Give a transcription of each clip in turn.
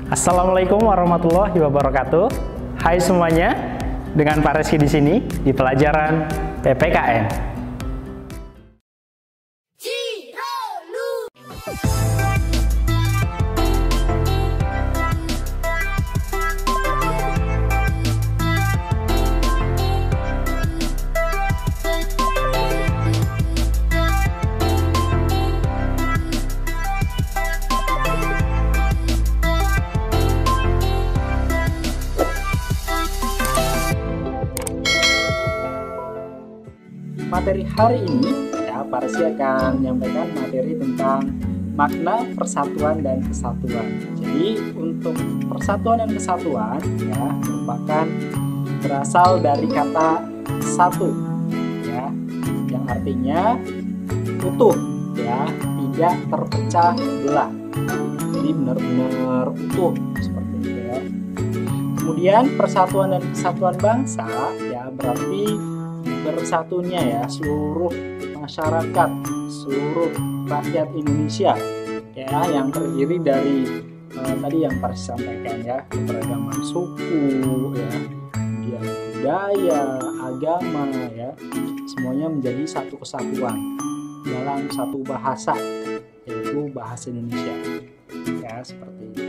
Assalamualaikum warahmatullahi wabarakatuh. Hai semuanya, dengan Pak Reski di sini di pelajaran PPKN. Materi hari ini, Pak Reski akan menyampaikan materi tentang makna persatuan dan kesatuan. Jadi untuk persatuan dan kesatuan merupakan berasal dari kata satu, yang artinya utuh, tidak terpecah belah. Jadi benar-benar utuh seperti itu ya. Kemudian persatuan dan kesatuan bangsa berarti bersatunya seluruh masyarakat, seluruh rakyat Indonesia yang terdiri dari tadi yang Pak Reski sampaikan keberagaman suku, kemudian budaya, agama semuanya menjadi satu kesatuan dalam satu bahasa, yaitu bahasa Indonesia seperti itu.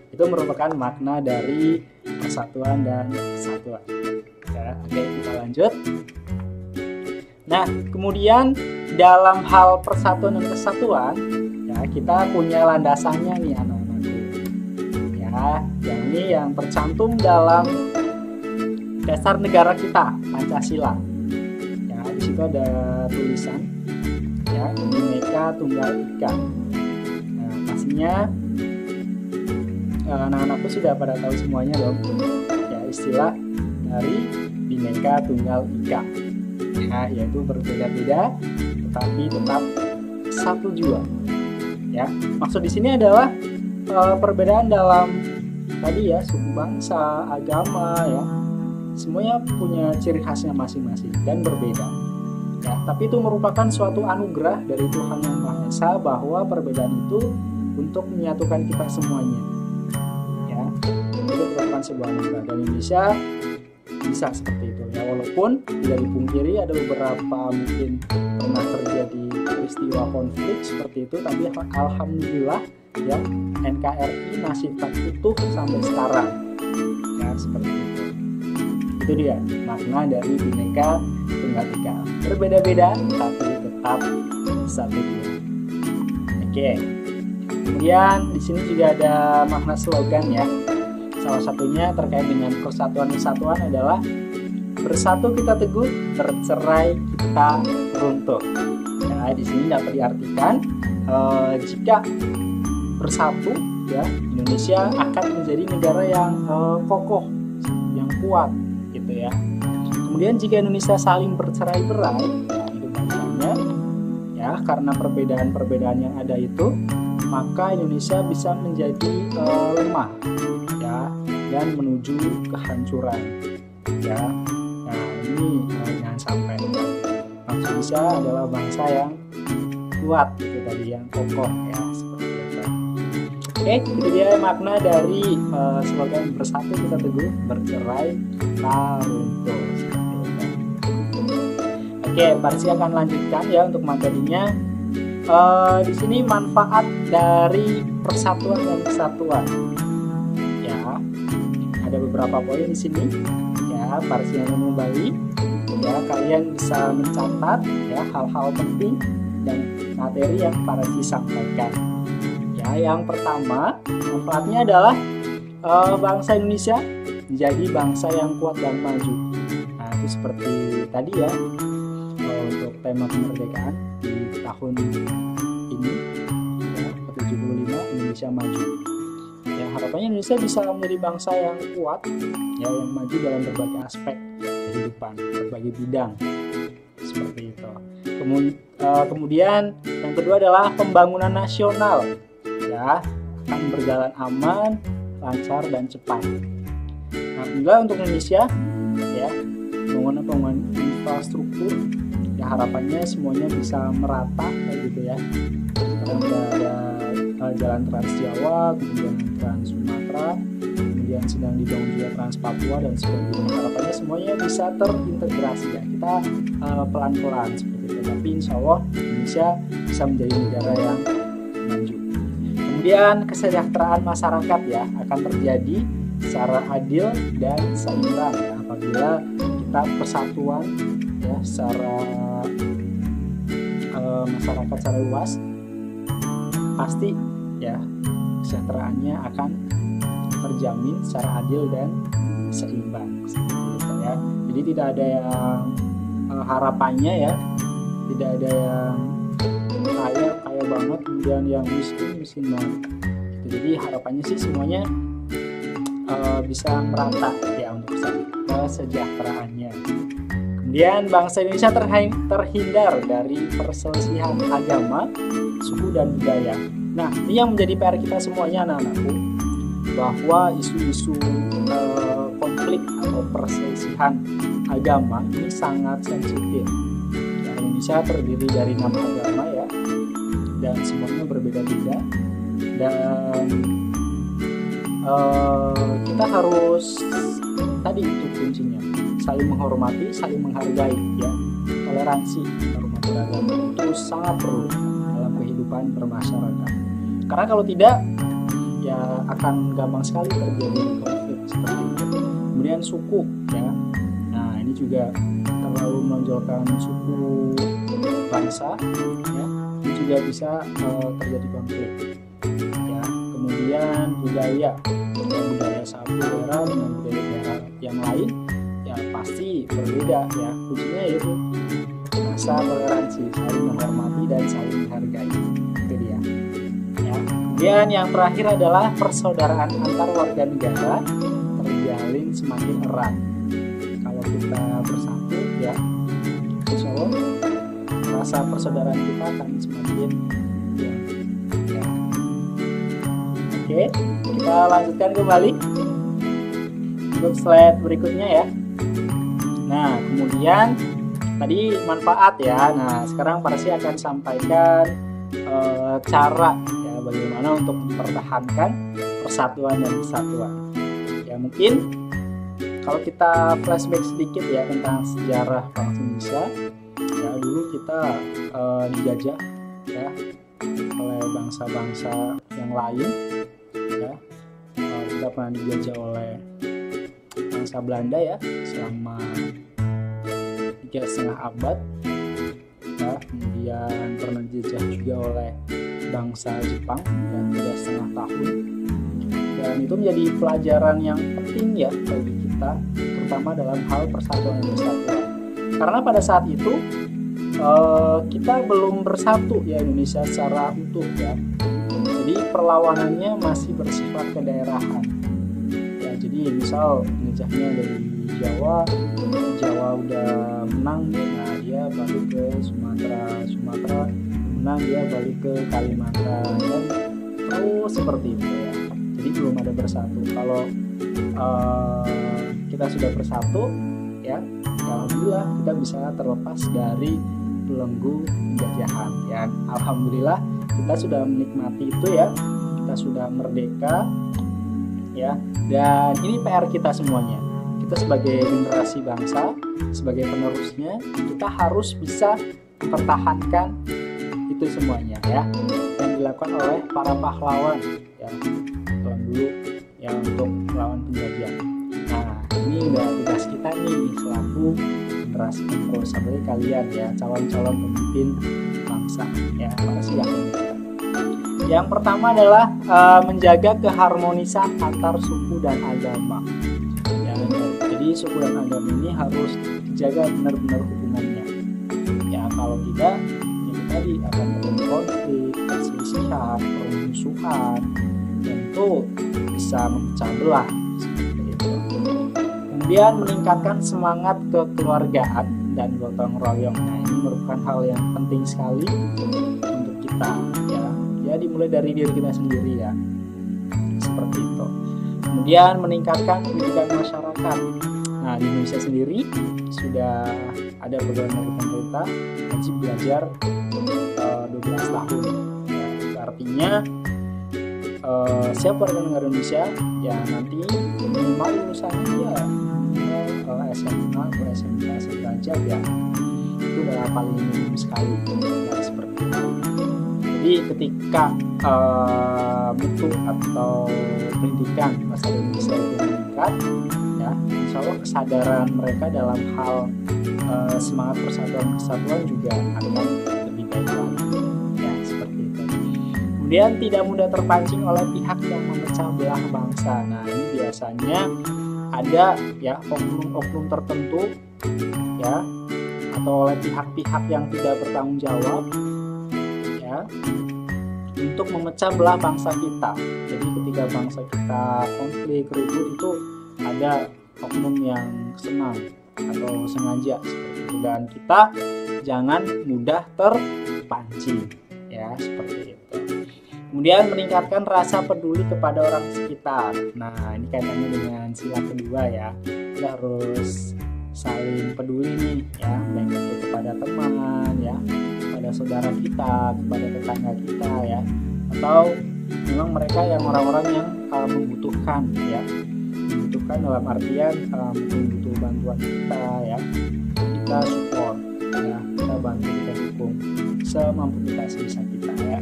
Itu merupakan makna dari persatuan dan kesatuan. Oke, kita lanjut. Nah, kemudian dalam hal persatuan dan kesatuan, kita punya landasannya nih anak-anakku. Ini yang tercantum dalam dasar negara kita, Pancasila. Di situ ada tulisan, Bhinneka Tunggal Ika. Nah, pastinya anak-anakku sudah pada tahu semuanya dong. Istilah dari Bhinneka Tunggal Ika. Yaitu berbeda-beda tetapi tetap satu jua. Maksud di sini adalah perbedaan dalam tadi suku bangsa, agama semuanya punya ciri khasnya masing-masing dan berbeda. Tapi itu merupakan suatu anugerah dari Tuhan Yang Maha Esa bahwa perbedaan itu untuk menyatukan kita semuanya. Itu merupakan sebuah anugerah dan Indonesia bisa seperti itu walaupun tidak dipungkiri ada beberapa mungkin pernah terjadi peristiwa konflik seperti itu, tapi alhamdulillah NKRI masih tetap utuh sampai sekarang seperti itu. Itu dia makna dari Bhinneka Tunggal Ika, berbeda-beda tapi tetap satu. Oke, kemudian di sini juga ada makna slogan salah satunya terkait dengan persatuan kesatuan adalah bersatu kita teguh, bercerai kita runtuh. Di sini dapat diartikan jika bersatu Indonesia akan menjadi negara yang kokoh, yang kuat gitu ya. Kemudian jika Indonesia saling bercerai-berai, itu bagiannya karena perbedaan-perbedaan yang ada itu, maka Indonesia bisa menjadi lemah dan menuju kehancuran. Nah ini jangan sampai. Indonesia adalah bangsa yang kuat gitu tadi, yang kokoh seperti itu. Oke, itu dia makna dari slogan bersatu kita teguh, bercerai kita runtuh seperti itu. Oke, Pak Reski akan lanjutkan untuk materinya. Di sini manfaat dari persatuan dan kesatuan. Ada beberapa poin di sini. Pak Reski yang kembali. Kalian bisa mencatat hal-hal penting dan materi yang Pak Reski sampaikan. Yang pertama, manfaatnya adalah bangsa Indonesia menjadi bangsa yang kuat dan maju. Nah, itu seperti tadi untuk tema kemerdekaan di tahun ini ke-75 Indonesia maju. Harapannya Indonesia bisa menjadi bangsa yang kuat, yang maju dalam berbagai aspek kehidupan, berbagai bidang, seperti itu. Kemudian yang kedua adalah pembangunan nasional, akan berjalan aman, lancar dan cepat. Nah, juga untuk Indonesia, pembangunan infrastruktur, harapannya semuanya bisa merata gitu Sekarang udah ada jalan Trans Jawa, kemudian Trans Sumatera, kemudian sedang dibangun juga Trans Papua dan sebagainya. Harapannya semuanya bisa terintegrasi ya. Kita pelan-pelan seperti itu. Tapi insya Allah Indonesia bisa menjadi negara yang maju. Kemudian kesejahteraan masyarakat ya akan terjadi secara adil dan seimbang ya, apabila kita persatuan ya secara masyarakat secara luas, pasti ya kesejahteraannya akan terjamin secara adil dan seimbang seperti itu ya. Jadi tidak ada yang harapannya ya, tidak ada yang kaya banget kemudian yang miskin banget. Jadi harapannya sih semuanya bisa merata ya untuk kesejahteraannya. Kemudian bangsa Indonesia terhindar dari perselisihan agama, suku dan budaya. Nah, ini yang menjadi PR kita semuanya anak-anakku, bahwa isu-isu konflik atau perselisihan agama ini sangat sensitif. Ya, Indonesia terdiri dari 6 agama ya, dan semuanya berbeda-beda. Dan kita harus, tadi itu kuncinya, saling menghormati, saling menghargai ya. Toleransi antarumat beragama itu sangat perlu dalam kehidupan bermasyarakat. Karena kalau tidak ya akan gampang sekali terjadi konflik seperti itu. Kemudian suku ya. Nah, ini juga terlalu menonjolkan suku bangsa ya. Ini juga bisa terjadi konflik. Ya, kemudian budaya satu daerah dengan budaya daerah yang lain ya pasti berbeda ya. Kuncinya yaitu rasa toleransi, saling menghormati dan saling menghargai. Itu dia. Ya. Kemudian yang terakhir adalah persaudaraan antar warga negara terjalin semakin erat. Kalau kita bersatu ya, insya Allah rasa persaudaraan kita akan semakin kuat. Ya. Oke, kita lanjutkan kembali untuk slide berikutnya ya. Nah, kemudian tadi manfaat ya. Nah, sekarang Parsi akan sampaikan cara ya bagaimana untuk mempertahankan persatuan dan kesatuan. Ya, mungkin kalau kita flashback sedikit ya tentang sejarah bangsa Indonesia. Ya, dulu kita dijajah ya oleh bangsa-bangsa yang lain ya. Kita pernah dijajah oleh bangsa Belanda ya selama 3,5 abad ya, kemudian pernah dijajah juga oleh bangsa Jepang dan 3,5 tahun, dan itu menjadi pelajaran yang penting ya bagi kita, terutama dalam hal persatuan dan kesatuan, karena pada saat itu kita belum bersatu ya Indonesia secara utuh ya, jadi perlawanannya masih bersifat kedaerahan. Jadi misal penjajahnya dari Jawa udah menang nih, nah dia balik ke Sumatera menang, dia balik ke Kalimantan dan terus seperti itu ya. Jadi belum ada bersatu. Kalau kita sudah bersatu ya, alhamdulillah kita bisa terlepas dari belenggu penjajahan ya. Alhamdulillah kita sudah menikmati itu ya, kita sudah merdeka ya, dan ini PR kita semuanya. Kita sebagai generasi bangsa, sebagai penerusnya, kita harus bisa mempertahankan itu semuanya ya, yang dilakukan oleh para pahlawan ya tahun dulu ya untuk melawan penjajah. Nah, ini udah tugas kita nih selaku generasi penerus, sebagai kalian ya calon-calon pemimpin bangsa ya, para siapin. Yang pertama adalah menjaga keharmonisan antar suku dan agama. Ya, jadi suku dan agama ini harus dijaga benar-benar hubungannya. Ya, kalau tidak, ya tadi akan terjadi konflik, perselisihan, permusuhan, dan itu bisa memecah belah seperti itu. Kemudian meningkatkan semangat kekeluargaan dan gotong royong. Nah, ini merupakan hal yang penting sekali untuk kita ya, dimulai dari diri kita sendiri ya, seperti itu. Kemudian meningkatkan pendidikan masyarakat. Nah, di Indonesia sendiri sudah ada program dari pemerintah wajib belajar 12 tahun ya, itu artinya siap warga negara Indonesia, ya nanti minimal lulusannya ya SMA atau SMK sederajat ya, itu udah paling minim sekali ya, seperti itu. Jadi ketika mutu atau pendidikan bahasa Indonesia itu meningkat ya, insya Allah kesadaran mereka dalam hal semangat persatuan juga akan lebih baik lagi ya, seperti itu. Kemudian tidak mudah terpancing oleh pihak yang memecah belah bangsa. Nah, ini biasanya ada ya oknum-oknum tertentu ya, atau oleh pihak-pihak yang tidak bertanggung jawab ya, untuk memecah belah bangsa kita. Jadi ketika bangsa kita konflik ribut itu ada oknum yang senang atau sengaja seperti itu, dan kita jangan mudah terpancing ya, seperti itu. Kemudian meningkatkan rasa peduli kepada orang sekitar. Nah, ini kaitannya dengan sila kedua ya, kita harus saling peduli nih ya, baik itu kepada teman ya, kepada saudara kita, kepada tetangga kita ya, atau memang mereka yang orang-orang yang membutuhkan ya, membutuhkan dalam artian mungkin butuh bantuan kita ya, kita support ya, kita bantu, kita dukung semampu kita, sebisa kita ya.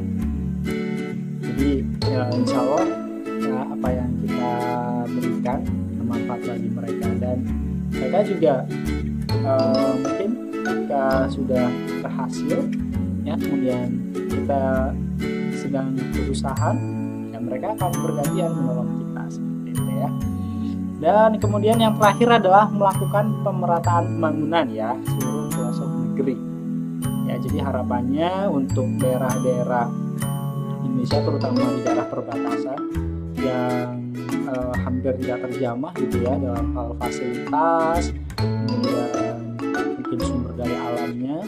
Jadi ya, insya Allah ya, apa yang kita berikan bermanfaat bagi mereka, dan mereka juga mungkin jika sudah berhasil ya, kemudian kita sedang berusaha ya, mereka akan bergantian menolong kita seperti itu ya. Dan kemudian yang terakhir adalah melakukan pemerataan pembangunan ya, seluruh pelosok negeri ya. Jadi harapannya untuk daerah-daerah Indonesia, terutama di daerah perbatasan yang hampir tidak terjamah gitu ya dalam hal fasilitas, kemudian mungkin sumber daya alamnya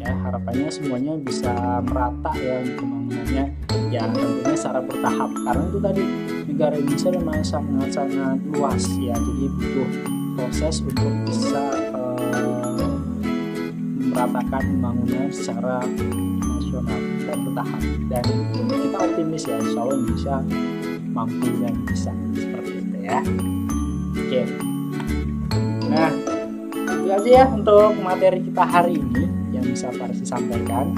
ya, harapannya semuanya bisa merata ya pembangunannya ya, tentunya secara bertahap, karena itu tadi negara Indonesia memang sangat-sangat luas ya, jadi butuh proses untuk bisa meratakan pembangunan secara nasional dan bertahap, dan kita optimis ya, insya Allah Indonesia mampu dan bisa seperti itu ya. Oke, nah itu aja ya untuk materi kita hari ini yang bisa Farsi sampaikan,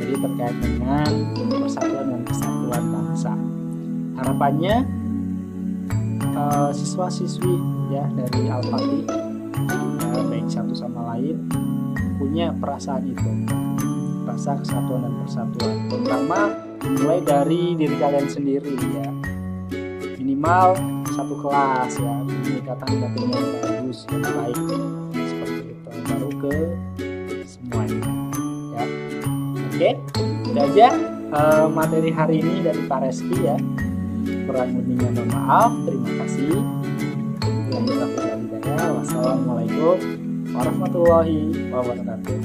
jadi terkait dengan persatuan dan kesatuan bangsa. Harapannya siswa-siswi ya dari Al-Fatih ya, baik satu sama lain punya perasaan itu, rasa kesatuan dan persatuan, terutama mulai dari diri kalian sendiri ya, minimal satu kelas ya, peningkatan batin yang bagus dan baik seperti itu, baru ke semuanya ya. Oke, itu aja materi hari ini dari Pak Reski ya, kurang lebihnya mohon maaf, terima kasih. Wassalamualaikum warahmatullahi wabarakatuh.